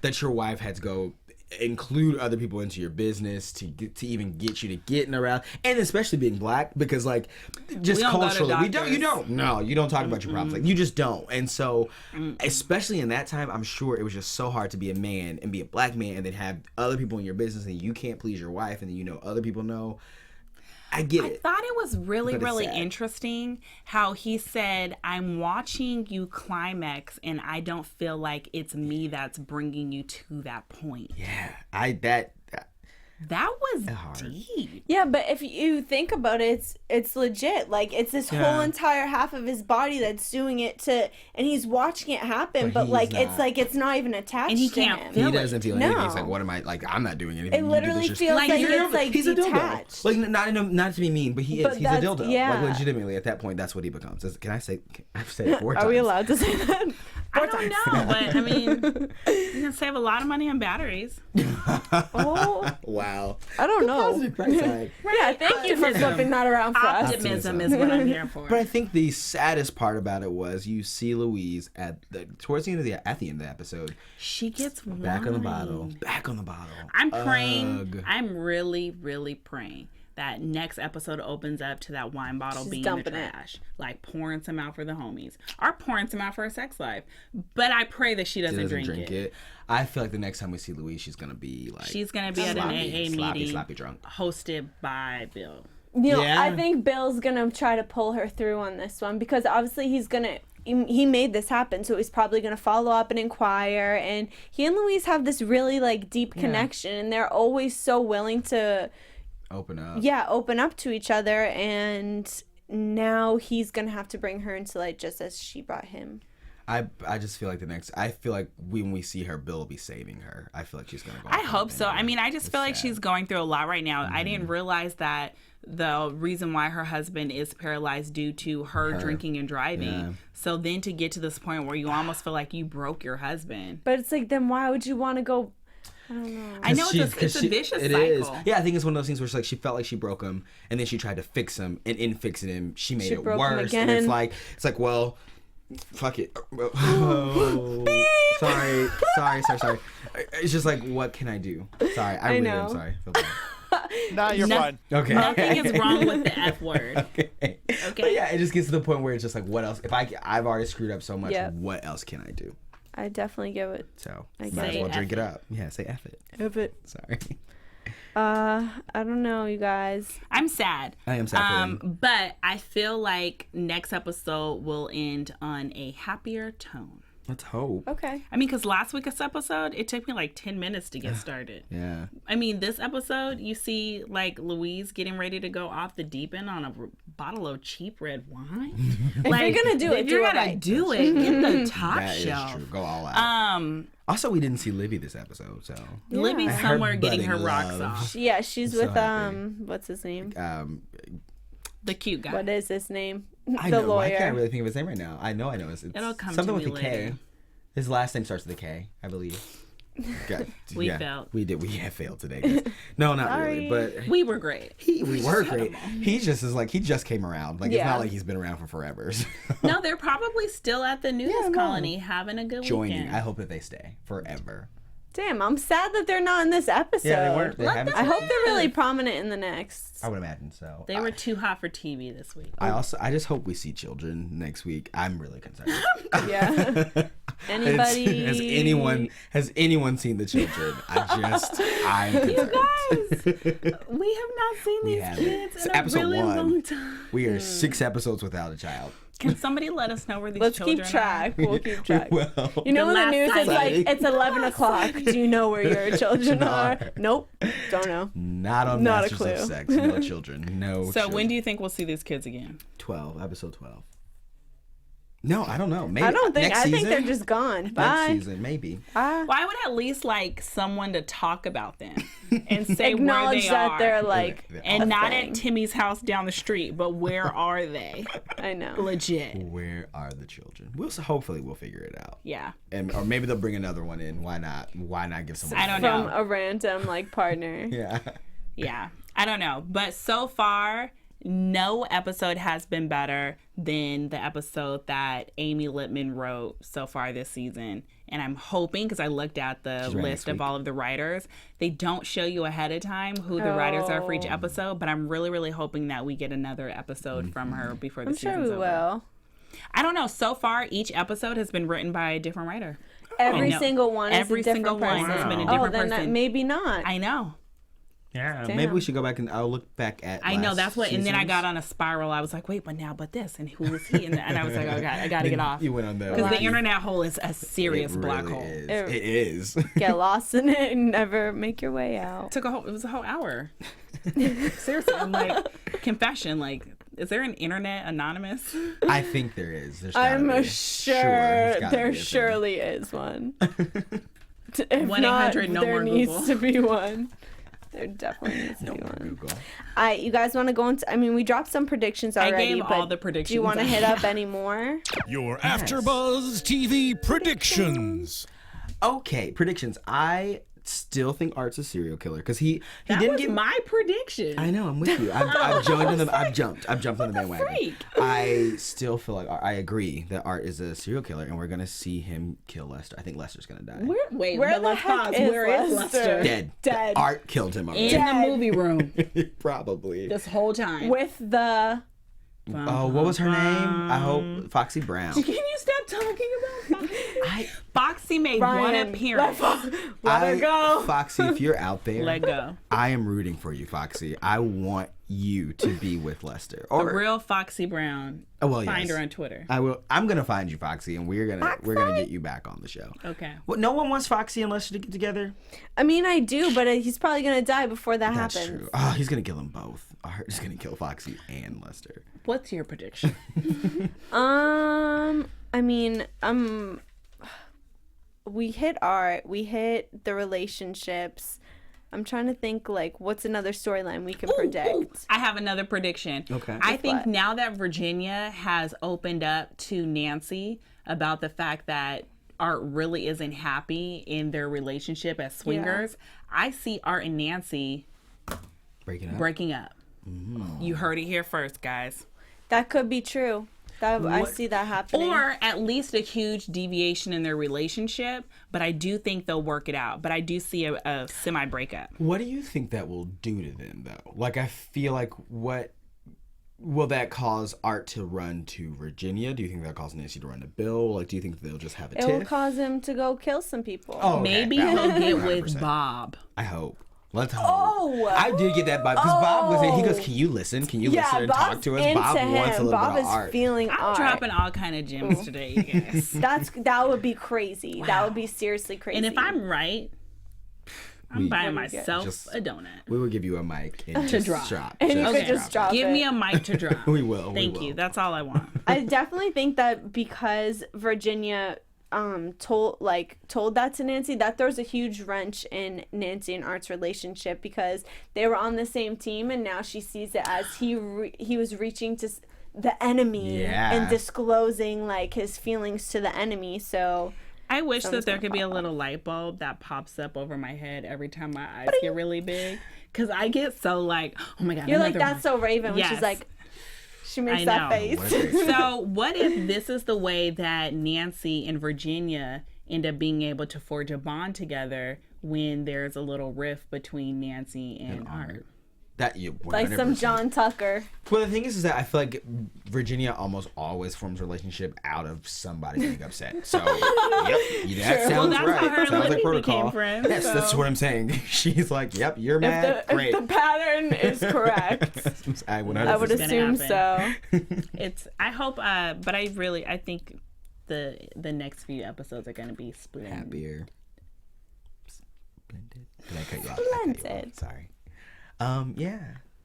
that your wife had to go include other people into your business to even get you to get in around, and especially being black, because like just culturally you don't talk about your problems, like you just don't. And so especially in that time, I'm sure it was just so hard to be a man and be a black man and then have other people in your business, and you can't please your wife, and then other people know. I get it. I thought it was really interesting how he said, I'm watching you climax and I don't feel like it's me that's bringing you to that point. Yeah, that was deep. Yeah, but if you think about it, it's legit. Like, it's this whole entire half of his body that's doing it and he's watching it happen, but like it's not even attached and he to can't him. feel He doesn't feel anything. No. He's like, what am I, like, I'm not doing anything. It literally feels like it's like he's detached. a dildo. Like, not to be mean, but he's a dildo. Yeah. Like, legitimately, at that point, that's what he becomes. I've said it 4 times. Are we allowed to say that? I don't know, but I mean, you can save a lot of money on batteries. Wow. I don't know. Yeah, thank you for flipping that around for us. Optimism is what I'm here for. But I think the saddest part about it was you see Louise towards the end of the episode. She gets back on the bottle. I'm praying. I'm really, really praying that next episode opens up to that wine bottle being in the trash, like pouring some out for the homies, or pouring some out for her sex life. But I pray that she doesn't drink it. I feel like the next time we see Louise, she's gonna be like, at an AA meeting, sloppy drunk, hosted by Bill. I think Bill's gonna try to pull her through on this one, because obviously he made this happen, so he's probably going to follow up and inquire, and he and Louise have this really like deep connection, and they're always so willing to open up to each other, and now he's going to have to bring her into light just as she brought him. I just feel like when we see her, Bill will be saving her. I feel like she's going to go. I hope so. I mean, I just feel like she's going through a lot right now. I didn't realize that the reason why her husband is paralyzed due to her drinking and driving. Yeah. So then to get to this point where you almost feel like you broke your husband. But it's like, then why would you want to go? I don't know. I know it's a vicious cycle. Is. Yeah, I think it's one of those things where she felt like she broke him, and then she tried to fix him, and in fixing him, she made it worse. And it's like, well, fuck it. Sorry. It's just like, what can I do? Sorry, I really am sorry. Nah, you're fine. Okay. Nothing is wrong with the F word. Okay. But yeah, it just gets to the point where it's just like, what else? If I've already screwed up so much, what else can I do? I definitely get it. So might as well drink it up. Yeah, say F it. F it. Sorry. I don't know, you guys. I'm sad. I am sad for them. But I feel like next episode will end on a happier tone. Let's hope. Okay. I mean, because last week's episode, it took me like 10 minutes to get started. Yeah. I mean, this episode, you see like Louise getting ready to go off the deep end on a bottle of cheap red wine. If you're going to do it, you're going to do it. Get the top shelf. That is true. Go all out. Also, we didn't see Livy this episode, so. Yeah. Libby's somewhere getting her rocks off. Yeah, she's with, what's his name? The cute guy. What is his name? I the know. lawyer. I can't really think of his name right now. I know. It's It'll come something to me with a later. K. His last name starts with a K, I believe. We failed. We did. We have failed today, guys. No, not really. But we were great. We were great. He just is like, he just came around. Like, it's not like he's been around for forever. So. No, they're probably still at the nudist colony having a good Joining. weekend. I hope that they stay forever. Damn, I'm sad that they're not in this episode. Yeah, they weren't. They haven't. I hope they're really prominent in the next. I would imagine so. They were too hot for TV this week. I just hope we see children next week. I'm really concerned. Yeah. Anybody? Has anyone seen the children? I'm concerned. You guys, we have not seen these kids in a really long time. We are 6 episodes without a child. Can somebody let us know where these Let's children keep track. We'll keep track. Well, You know, in the last news, it's time. like, it's 11 o'clock. Do you know where your children are? Nope. Don't know. not on Not a Masters clue. of Sex. No children. No. So children. when do you think we'll see these kids again? 12? Episode 12. No, I don't know. Maybe I don't think. next I think season? they're just gone. Next Bye. season, maybe. Bye. Well, I would at least like someone to talk about them and say Acknowledge where they that are. they're like, And a not thing. at Timmy's house down the street, but where are they? I know. Legit. Where are the children? Hopefully we'll figure it out. Yeah. Or maybe they'll bring another one in. Why not? Why not give someone? I don't From know. a random like partner. Yeah. Yeah. I don't know. But so far, no episode has been better than the episode that Amy Littman wrote so far this season. And I'm hoping, because I looked at the writing list next of all of the writers, they don't show you ahead of time who the writers are for each episode. But I'm really, really hoping that we get another episode from her before the I'm sure season's we over. will. I don't know. So far, each episode has been written by a different writer. Every know. single one is Every a different single person. one has been a Oh, different then person. maybe not. I know. Yeah. Damn. Maybe we should go back and I'll look back at. I know, last that's what, and then I season's. got on a spiral. I was like, wait, but this, and who is he? And I was like, oh God, I got to get off. You went on that. Because the one. internet hole is a serious It black really hole. is. It- It is. Get lost in it and never make your way out. It was a whole hour. Seriously, I'm like, confession, like, is there an internet anonymous? I think there is. There's gotta I'm be. sure there's gotta there be a thing. surely is one. If 1-800 not, no there more needs Google. to be one. There definitely needs to be one. Google. All right, you guys want to go into? I mean, we dropped some predictions already. gave but all the do you predictions want to I hit up any more? Your AfterBuzz TV predictions. Okay, predictions. I still think Art's a serial killer because he That didn't was get my prediction. I know, I'm with you. I've joined in the. I've jumped on the bandwagon. freak? I still feel like I agree that Art is a serial killer, and we're gonna see him kill Lester. I think Lester's gonna die. Wait, Where but the let's heck pause. is Where is Lester? Lester? Dead. Dead. Art killed him already. In the movie room Probably. this whole time. With the Oh, what was her name? I hope Foxy Brown. Can you stop talking about Foxy? Foxy made Ryan, one appearance. let her go. Foxy, if you're out there, Let go. I am rooting for you, Foxy. I want you to be with Lester. The Or real Foxy Brown. oh, well, Find yes. her on Twitter. I will. I'm gonna find you, Foxy, and we're gonna get you back on the show. Okay. Well, no one wants Foxy and Lester to get together. I mean, I do, but he's probably gonna die before that That's happens. true. Oh, he's gonna kill them both. He's gonna kill Foxy and Lester. What's your prediction? I mean, we hit art, we hit the relationships. I'm trying to think, like, what's another storyline we can predict? I have another prediction. Okay. I think what? now that Virginia has opened up to Nancy about the fact that Art really isn't happy in their relationship as swingers, I see Art and Nancy breaking up. You heard it here first, guys. That could be true. I see that happening. Or at least a huge deviation in their relationship, but I do think they'll work it out. But I do see a semi-breakup. What do you think that will do to them, though? Like, I feel like what will that cause Art to run to Virginia? Do you think that'll cause Nancy to run to Bill? Like, do you think they'll just have a it will tiff? cause him to go kill some people. Oh, okay. Maybe Valid. he'll get with 100%. Bob. I hope. Let's hope. Oh! I did get that vibe because Bob was in. He goes, "Can you listen? Can you listen and talk to us?" into Bob wants a him. little Bob bit of is Art. feeling I'm Art. dropping all kind of gems today, you guys. That would be crazy. That would be seriously crazy. And if I'm right, I'm buying What do you get? myself Just- a donut. We will give you a mic and just drop. And you Okay. could just drop Give it. me a mic to drop. We will. Thank you. That's all I want. I definitely think that because Virginia told that to Nancy, that throws a huge wrench in Nancy and Art's relationship because they were on the same team and now she sees it as he was reaching to the enemy Yeah. and disclosing like his feelings to the enemy. So I wish that Something's there gonna could be a pop little light bulb that pops up over my head every time my eyes get really big. Because I get so like, oh my God. you're like, another that's so Raven when Yes. she's like, she makes I that know. face. What a great- So what if this is the way that Nancy and Virginia end up being able to forge a bond together when there's a little rift between Nancy and Art. That you 100%. Like some John Tucker. Well, the thing is that I feel like Virginia almost always forms a relationship out of somebody getting upset. So, yep, that sounds that's right. how her and Sounds like Libby protocol. became friends, Yes, that's so. what I'm saying. She's like, yep, you're mad. Great. If the pattern is correct, I would I would assume so. I hope, but I think the next few episodes are going to be splendid. Happier. Splendid. Did I cut you off? Splendid. Sorry. Yeah.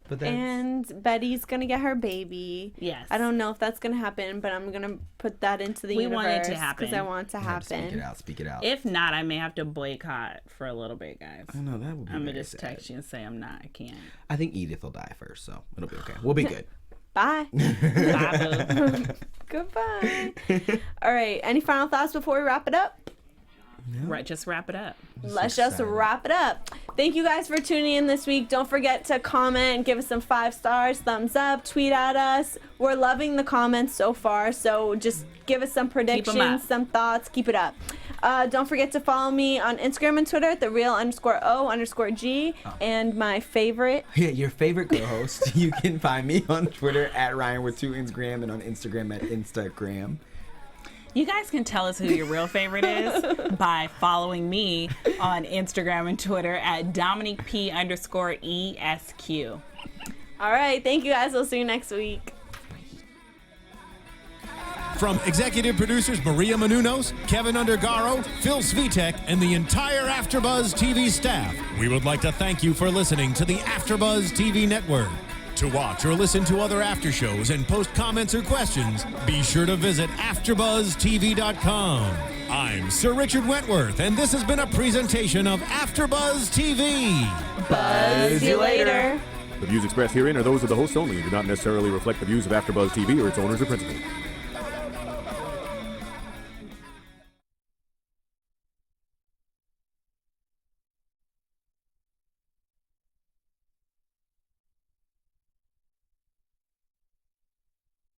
But that's... And Betty's gonna get her baby. Yes. I don't know if that's gonna happen, but I'm gonna put that into the universe. We want it to happen. Because I want it to happen. Speak it out. If not, I may have to boycott for a little bit, guys. I know that would be I'm gonna very just sad. text you and say I can't. I think Edith will die first, so it'll be okay. We'll be good. Bye. Bye, boo. Goodbye. All right. Any final thoughts before we wrap it up? Right, just wrap it up. Let's just wrap it up. Thank you guys for tuning in this week. Don't forget to comment and give us some 5 stars, thumbs up, tweet at us. We're loving the comments so far, so just give us some predictions, some thoughts. Keep it up. Don't forget to follow me on Instagram and Twitter at @real_O_G. And my favorite. Yeah, your favorite co-host. You can find me on Twitter at Ryan with 2 Instagram and on Instagram at Instagram. You guys can tell us who your real favorite is by following me on Instagram and Twitter at Domonique P_ESQ. All right. Thank you guys. We'll see you next week. From executive producers Maria Menounos, Kevin Undergaro, Phil Svitek, and the entire AfterBuzz TV staff, we would like to thank you for listening to the AfterBuzz TV network. To watch or listen to other after shows and post comments or questions, be sure to visit AfterBuzzTV.com. I'm Sir Richard Wentworth, and this has been a presentation of AfterBuzz TV. Buzz you later. The views expressed herein are those of the hosts only and do not necessarily reflect the views of AfterBuzz TV or its owners or principals.